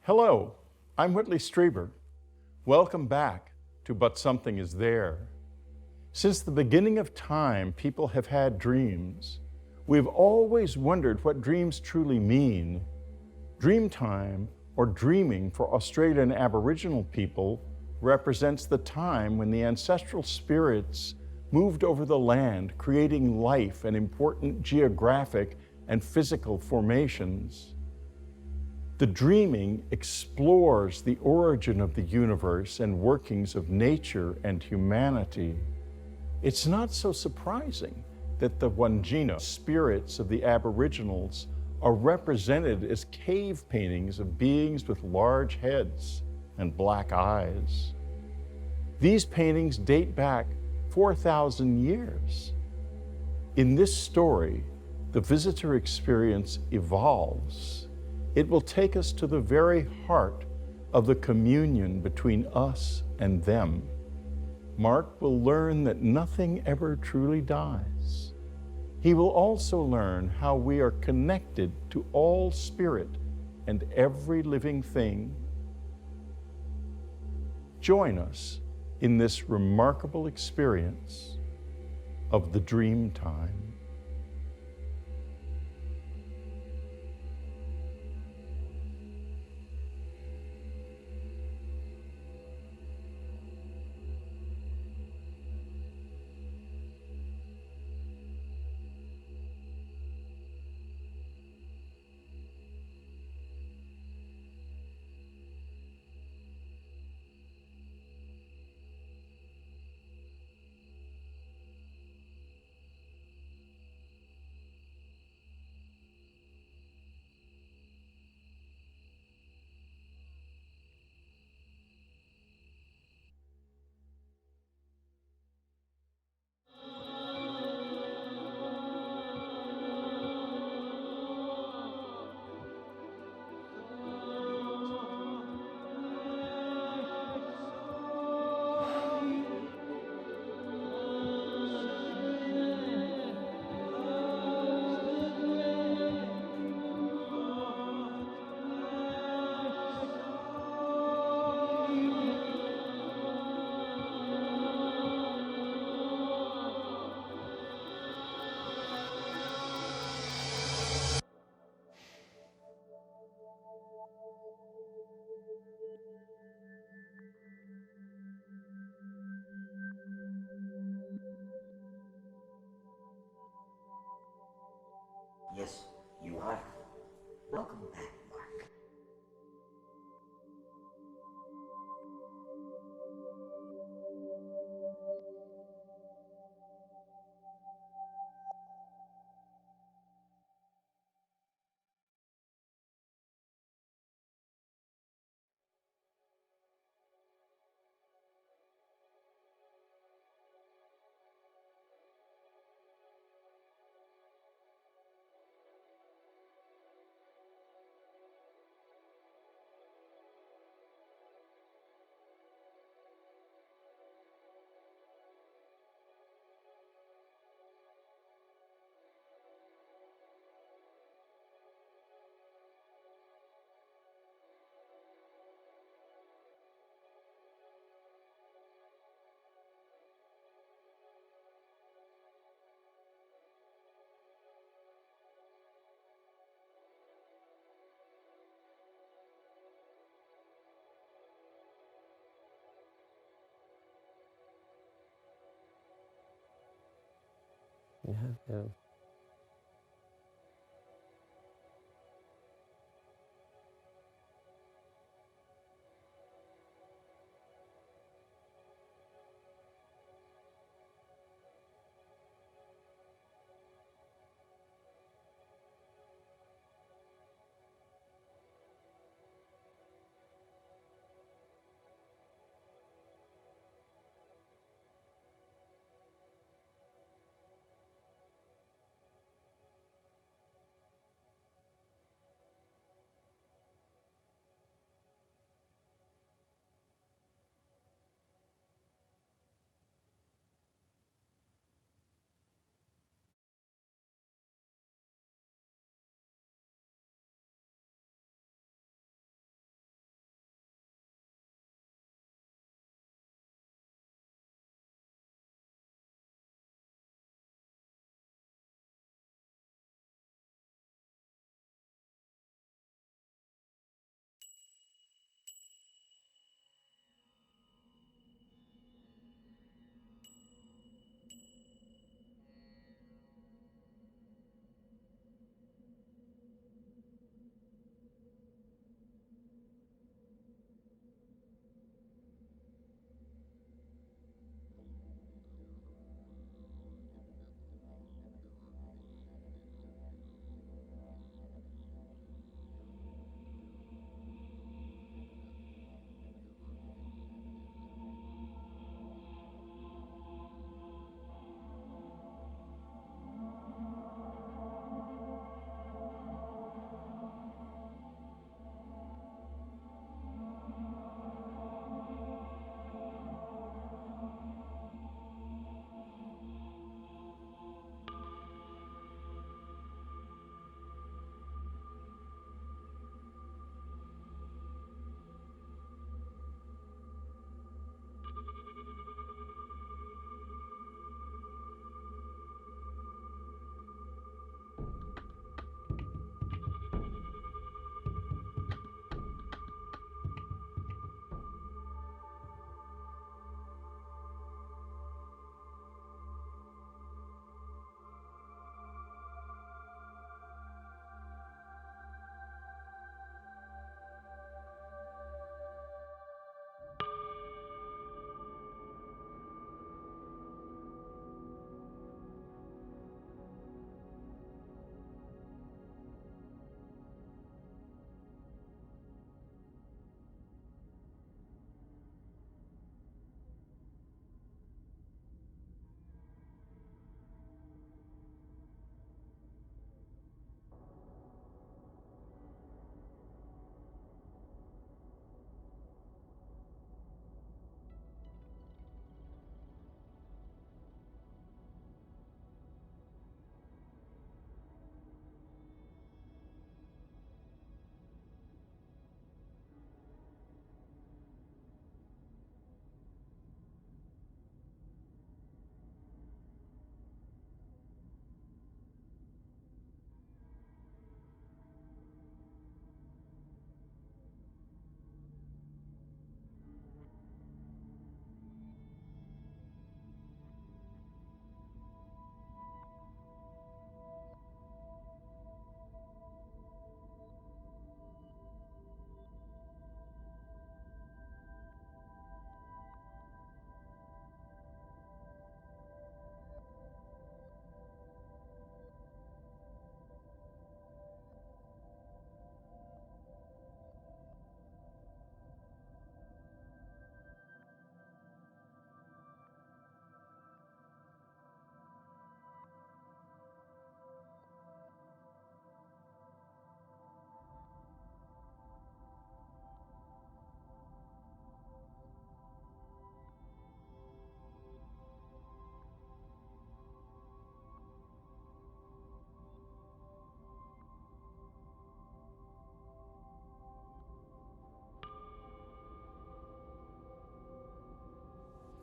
Hello, I'm Whitley Strieber. Welcome back to But Something Is There. Since the beginning of time, people have had dreams. We've always wondered what dreams truly mean. Dreamtime, or dreaming for Australian Aboriginal people, represents the time when the ancestral spirits moved over the land, creating life and important geographic and physical formations. The dreaming explores the origin of the universe and workings of nature and humanity. It's not so surprising that the Wangina spirits of the Aboriginals are represented as cave paintings of beings with large heads and black eyes. These paintings date back 4,000 years. In this story, the visitor experience evolves. It will take us to the very heart of the communion between us and them. Mark will learn that nothing ever truly dies. He will also learn how we are connected to all spirit and every living thing. Join us in this remarkable experience of the Dreamtime. Yes, you are. Welcome back, Mark. Yeah.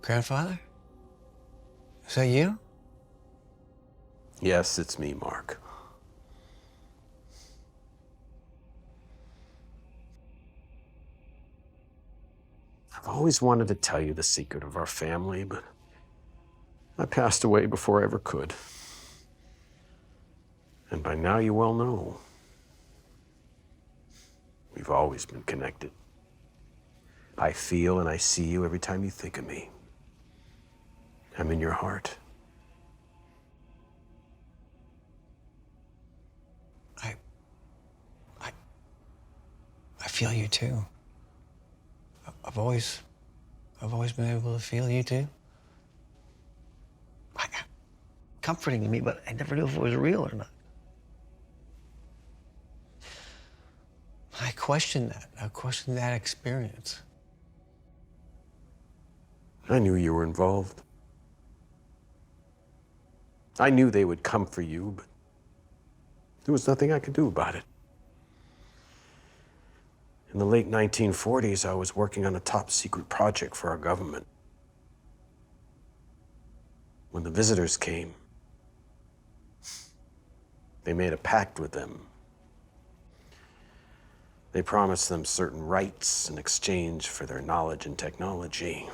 Grandfather? Is that you? Yes, it's me, Mark. I've always wanted to tell you the secret of our family, but I passed away before I ever could. And by now you well know. We've always been connected. I feel and I see you every time you think of me. I'm in your heart. I feel you too. I've always been able to feel you too. Comforting me, but I never knew if it was real or not. I questioned that. I questioned that experience. I knew you were involved. I knew they would come for you, but there was nothing I could do about it. In the late 1940s, I was working on a top secret project for our government. When the visitors came, they made a pact with them. They promised them certain rights in exchange for their knowledge and technology.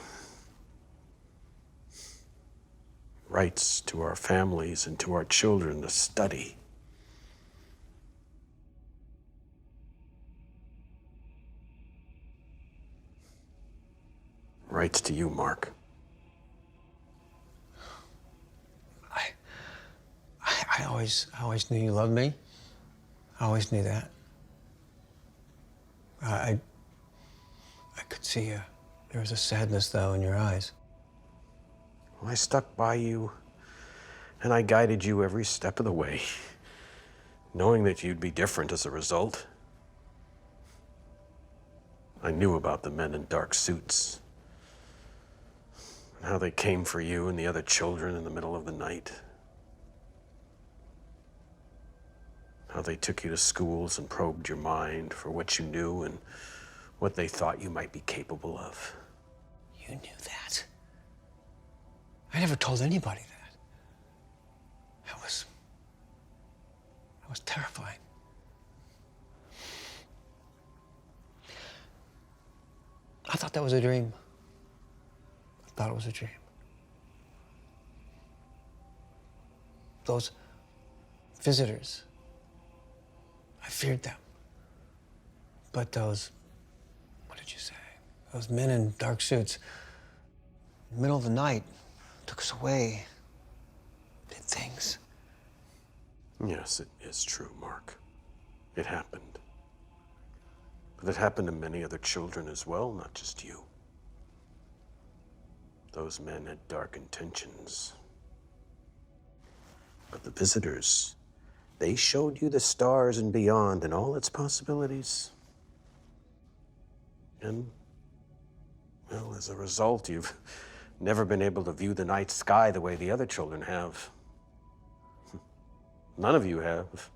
Rights to our families and to our children to study. Rights to you, Mark. I always knew you loved me. I always knew that. I could see there was a sadness though in your eyes. Well, I stuck by you, and I guided you every step of the way, knowing that you'd be different as a result. I knew about the men in dark suits, and how they came for you and the other children in the middle of the night. How they took you to schools and probed your mind for what you knew and what they thought you might be capable of. You knew that? I never told anybody that. That was terrifying. I thought that was a dream. I thought it was a dream. Those visitors, I feared them. But those, what did you say? Those men in dark suits, in the middle of the night, took us away, did things. Yes, it is true, Mark. It happened. But it happened to many other children as well, not just you. Those men had dark intentions. But the visitors, they showed you the stars and beyond and all its possibilities. And, well, as a result, you've never been able to view the night sky the way the other children have. None of you have.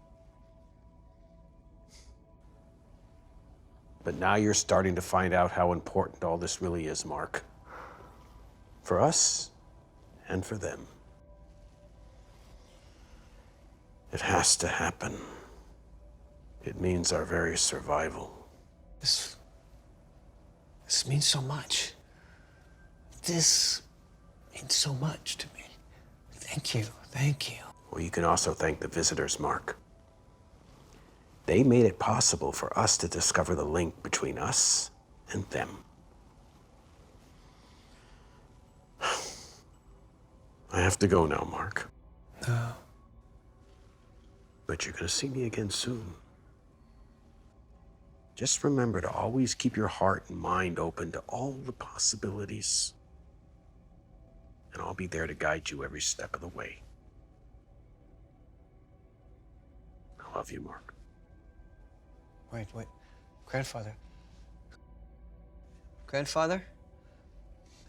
But now you're starting to find out how important all this really is, Mark. For us and for them. It has to happen. It means our very survival. This means so much. This means so much to me. Thank you, thank you. Well, you can also thank the visitors, Mark. They made it possible for us to discover the link between us and them. I have to go now, Mark. No. But you're gonna see me again soon. Just remember to always keep your heart and mind open to all the possibilities. And I'll be there to guide you every step of the way. I love you, Mark. Wait. Grandfather. Grandfather?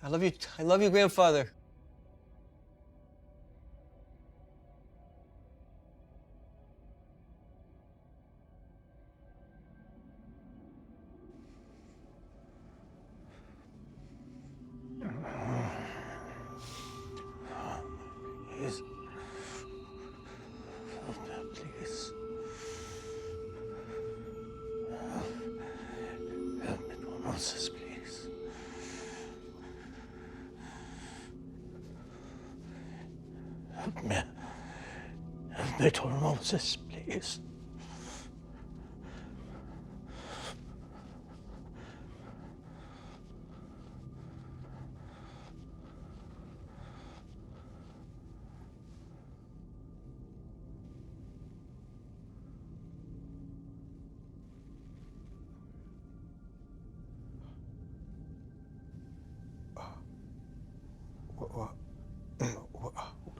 I love you, grandfather. Moses, please. Help me. Help me, Tor Moses, please.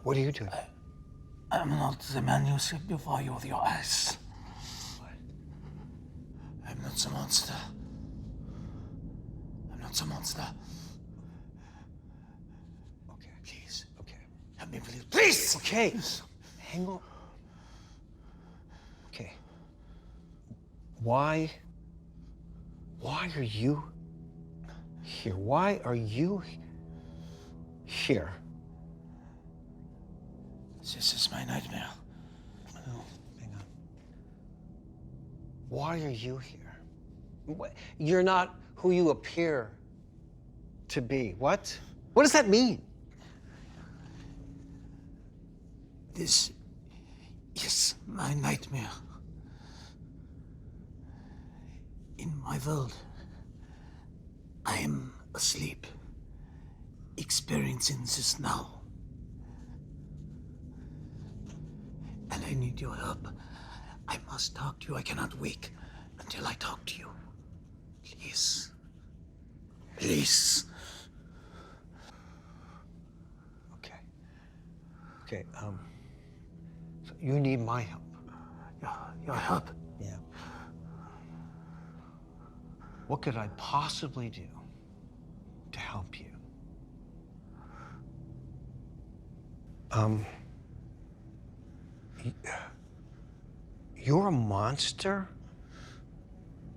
What are you doing? I'm not the man you see before you with your eyes. I'm not the monster. I'm not the monster. Okay. Please, Okay. help me, please. Please! Okay. Hang on. Okay. Why are you here? Why are you here? This is my nightmare. No, hang on. Why are you here? You're not who you appear to be. What? What does that mean? This is my nightmare. In my world, I am asleep, experiencing this now. And I need your help. I must talk to you. I cannot wake until I talk to you. Please. Please. Okay. Okay, so you need my help. Your help. Yeah. What could I possibly do to help you? You're a monster?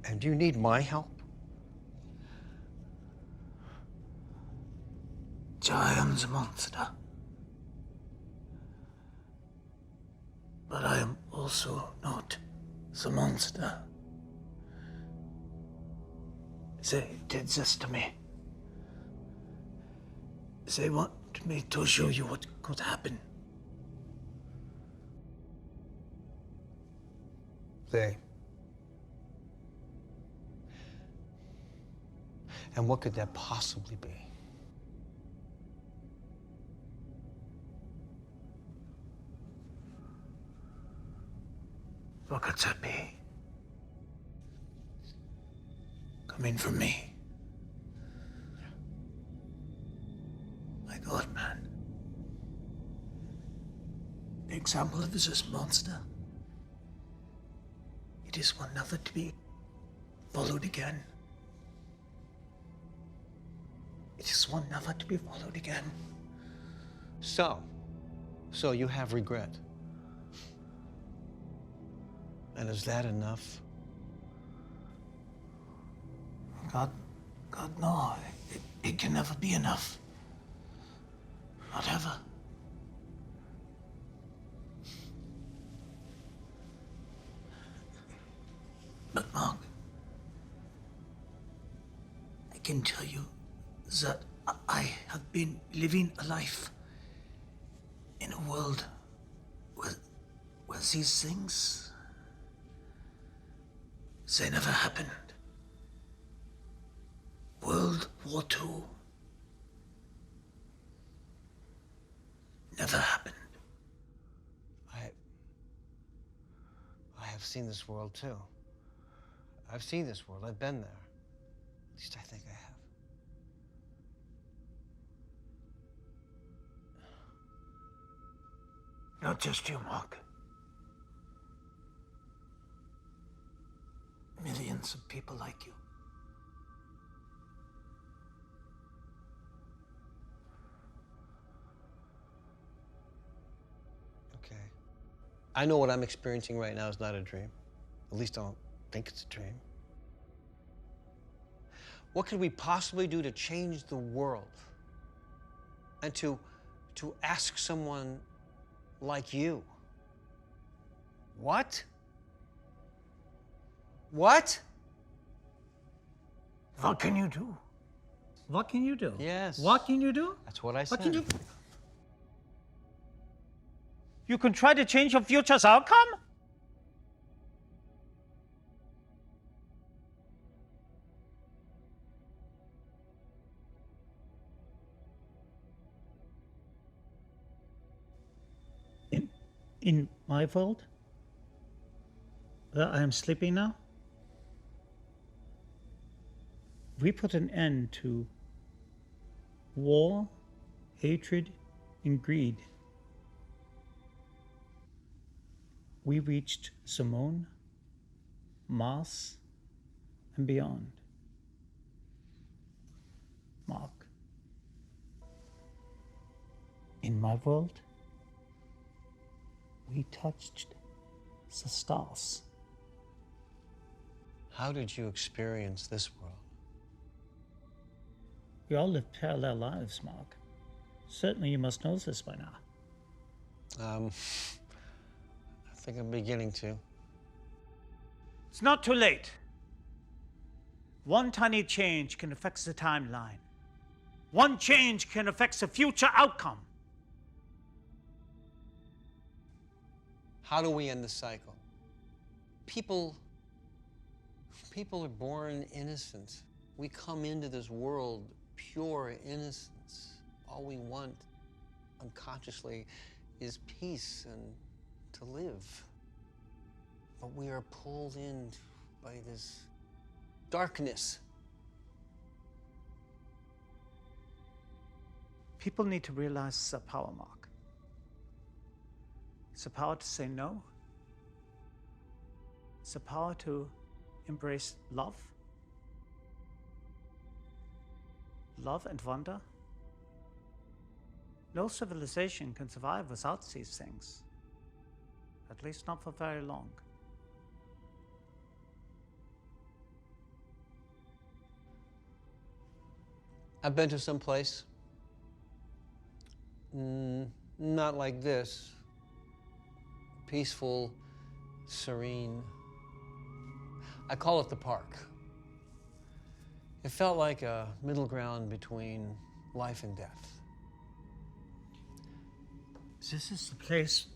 And you need my help? I am the monster. But I am also not the monster. They did this to me. They want me to show you what could happen. They. And what could that possibly be? What could that be? Coming from me. My God, man. The example of this monster. It is one never to be followed again. It is one never to be followed again. So you have regret. And is that enough? God, no. It can never be enough. Not ever. But Mark, I can tell you that I have been living a life in a world where these things, they never happened. World War II never happened. I have seen this world too. I've seen this world. I've been there. At least I think I have. Not just you, Mark. Millions of people like you. Okay. I know what I'm experiencing right now is not a dream. At least I don't think it's a dream. What could we possibly do to change the world? And to ask someone like you? What? What? What can you do? What can you do? Yes. What can you do? That's what I said. What can you? You can try to change your future's outcome? In my world, where I am sleeping now, we put an end to war, hatred, and greed. We reached Simone, Mars, and beyond. Mark, in my world, we touched the stars. How did you experience this world? We all live parallel lives, Mark. Certainly you must know this by now. I think I'm beginning to. It's not too late. One tiny change can affect the timeline. One change can affect the future outcome. How do we end the cycle? People are born innocent. We come into this world pure innocence. All we want unconsciously is peace and to live. But we are pulled in by this darkness. People need to realize the power, Mark. It's the power to say no. It's the power to embrace love. Love and wonder. No civilization can survive without these things. At least not for very long. I've been to some place, not like this. Peaceful, serene. I call it the park. It felt like a middle ground between life and death. This is the place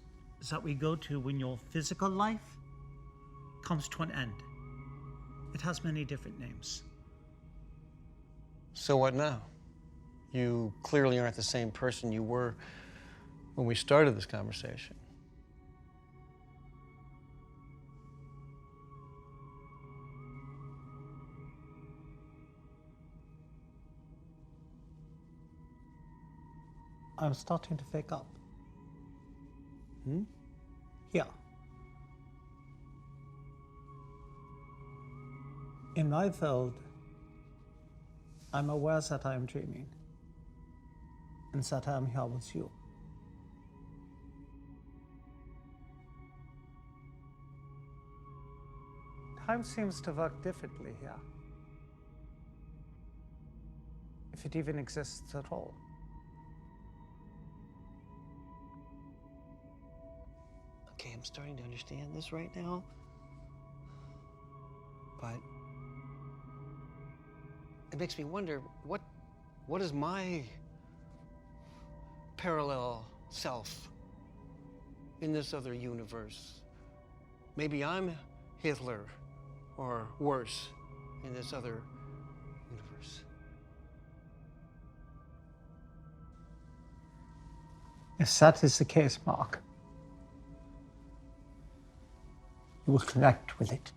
that we go to when your physical life comes to an end. It has many different names. So what now? You clearly aren't the same person you were when we started this conversation. I'm starting to wake up. Yeah. In my world, I'm aware that I am dreaming and that I am here with you. Time seems to work differently here. If it even exists at all. Okay, I'm starting to understand this right now. But it makes me wonder, what is my parallel self in this other universe? Maybe I'm Hitler or worse in this other universe. If that is the case, Mark, you will connect with it.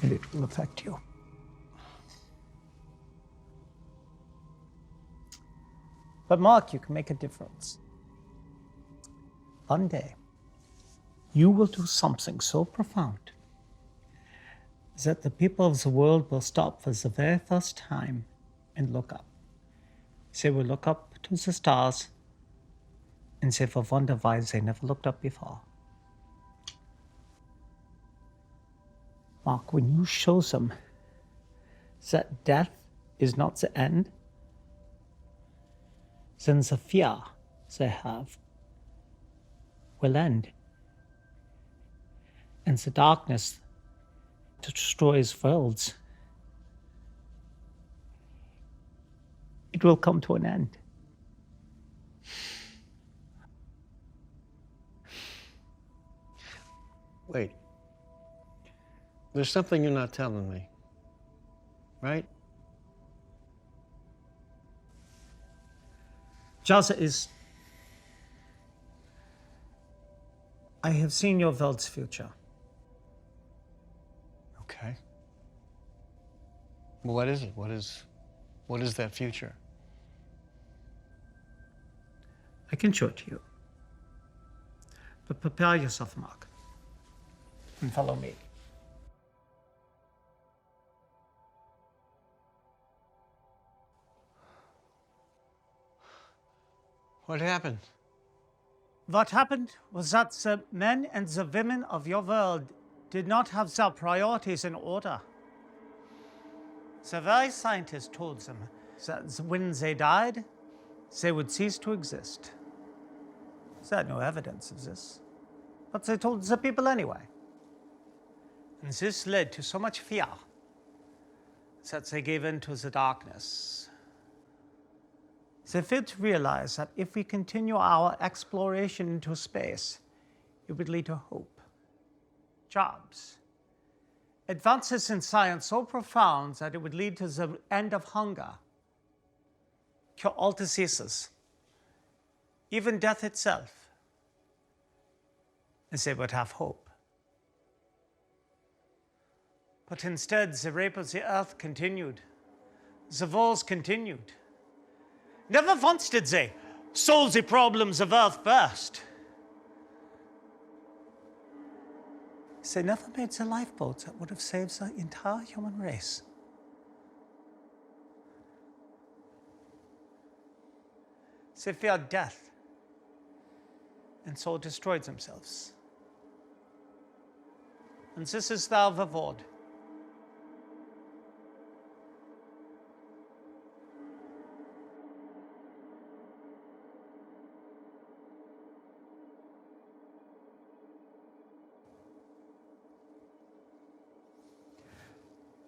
And it will affect you. But Mark, you can make a difference. One day, you will do something so profound that the people of the world will stop for the very first time and look up. They will look up to the stars and they will wonder why they never looked up before. Mark, when you show them that death is not the end, then the fear they have will end. And the darkness destroys worlds, it will come to an end. Wait. There's something you're not telling me, right? Jaza is. I have seen your world's future. Okay. Well, what is it? What is that future? I can show it to you. But prepare yourself, Mark, and follow me. What happened? What happened was that the men and the women of your world did not have their priorities in order. The very scientists told them that when they died, they would cease to exist. They had no evidence of this, but they told the people anyway. And this led to so much fear that they gave in to the darkness. They failed to realize that if we continue our exploration into space, it would lead to hope, jobs, advances in science so profound that it would lead to the end of hunger, cure all diseases, even death itself, and they would have hope. But instead, the rape of the earth continued. The wars continued. Never once did they solve the problems of earth first. They never made the lifeboats that would have saved the entire human race. They feared death and so destroyed themselves. And this is their reward.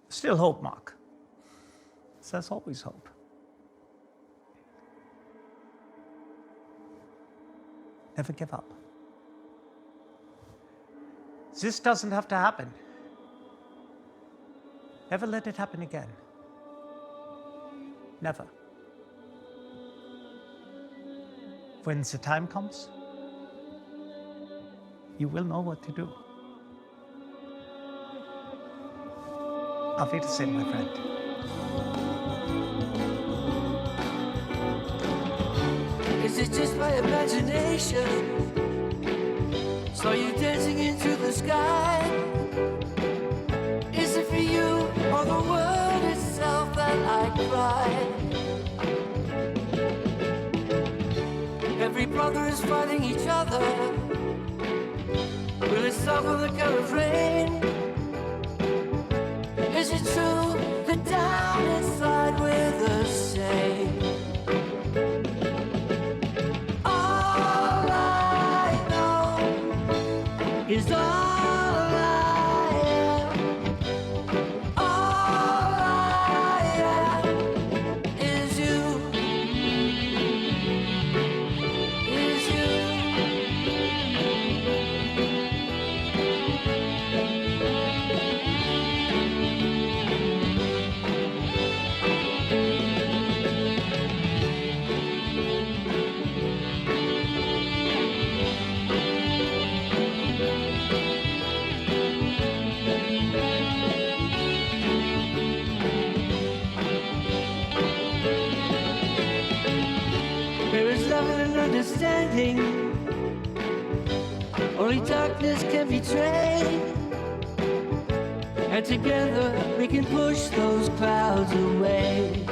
Still hope, Mark. There's always hope. Never give up. This doesn't have to happen. Never let it happen again. Never. When the time comes, you will know what to do. Auf Wiedersehen, my friend. Is it just my imagination? Saw you dancing into the sky. Is it for you or the world itself that I cry? Every brother is fighting each other. Will it stop with the kind of rain? Is it true that down inside we're the same? All I know is all I am. All I am is you. Is you. There is love and an understanding. Only darkness can betray. And together we can push those clouds away.